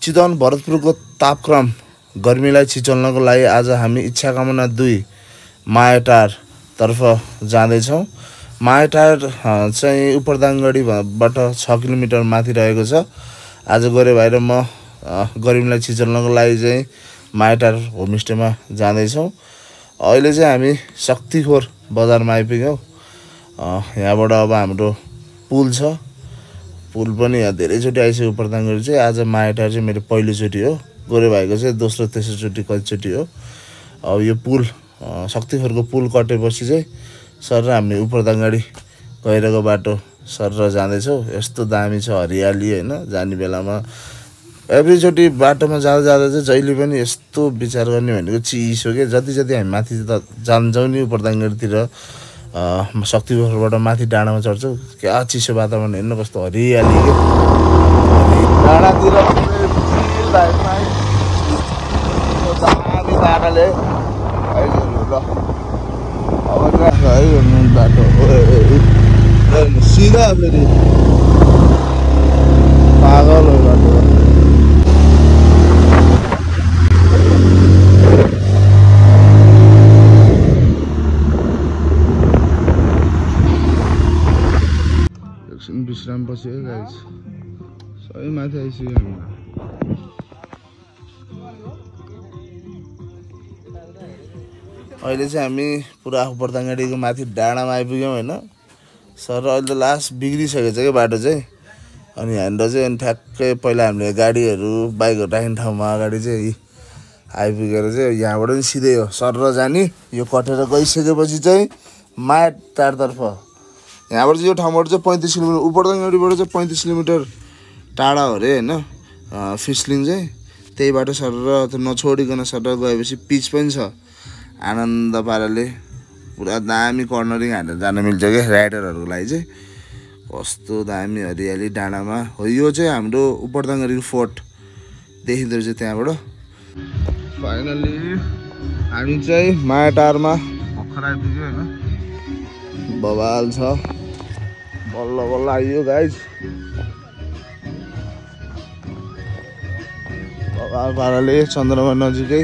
चितवन भरतपुरको तापक्रम गर्मीलाई छिचल्नको लागि आज हामी इच्छा कामना 2 मायाटार तर्फ जाँदैछौँ। मायाटार चाहिँ उपरदाङगढीबाट 6 किलोमिटर माथि रहेको छ। आज गोरे भाइ र म गर्मीलाई छिचल्नको लागि चाहिँ मायाटार होमस्टेमा जाँदैछौँ। अहिले चाहिँ हामी शक्तिखोर बजारमा आइपुग्यौँ। यहाँबाट अब हाम्रो पुल छ। पुल पनि यहाँ धेरैचोटि आइसक्यो। उपरदाङगढी चाहिँ आज मायाटार चाहिँ मेरो पहिलोचोटि हो। गोरे भाइको चाहिँ दोस्रो तेस्रोचोटि कतिचोटि हो। अब यो पुल शक्तिखोरको पुल कटेपछि चाहिँ सर हामी उपरदाङगढी गहिरोको बाटो सर जाँदैछौँ। यस्तो दामी छ हरियाली होइन। जाने बेलामा एभ्रीचोटि बाटोमा जाँदा जाँदा चाहिँ जहिले पनि यस्तो विचार गर्ने भनेको चिसो के। जति जति हामी माथि जान्छौँ नि उपरदाङगढीतिर शक्तिखोरबाट माथि डाँडामा चढ्छौँ, क्या चिसो वातावरण हेर्नु कस्तो हरियाली के। डाँडातिर दामी पाराले अब बाटो सिधा फेरि पागल हो बाटो। एकछिन विश्राम पछि है गाइस, सबै माथि आइसक्यो हामी। अहिले चाहिँ हामी पुरा उपरदाङगढीको माथि डाँडामा आइपुग्यौँ होइन। सर अहिले त लास्ट बिग्रिसकेको छ क्या बाटो चाहिँ। अनि यहाँनिर चाहिँ अनि ठ्याक्कै पहिला हामीले गाडीहरू बाइकहरू राख्ने ठाउँमा अगाडि चाहिँ आइपुगेर चाहिँ यहाँबाट पनि सिधै हो सर जाने। यो कटेर गइसकेपछि चाहिँ मायाटारतर्फ यहाँबाट चाहिँ यो ठाउँबाट चाहिँ 35 किलोमिटर, उपरदाङगढीबाट चाहिँ 35 किलोमिटर टाढा हो अरे होइन फिसलिङ चाहिँ। त्यही बाटो सर नछोडिकन सर गएपछि पिच पनि छ। आनन्द पाराले पुरा दामी कर्नरिङ हानेर जान मिल्छ क्या राइडरहरूको लागि चाहिँ। कस्तो दामी हरियाली डाँडामा हो। यो चाहिँ हाम्रो उपरदाङगढीको फोर्ट देखिँदो रहेछ त्यहाँबाट। फाइनली हामी चाहिँ मायाटारमा भर्खर आइपुग्यो होइन। बवाल छ, बल्ल बल्ल आइयो गाइज। बवाल पाराले चन्द्रमा नजिकै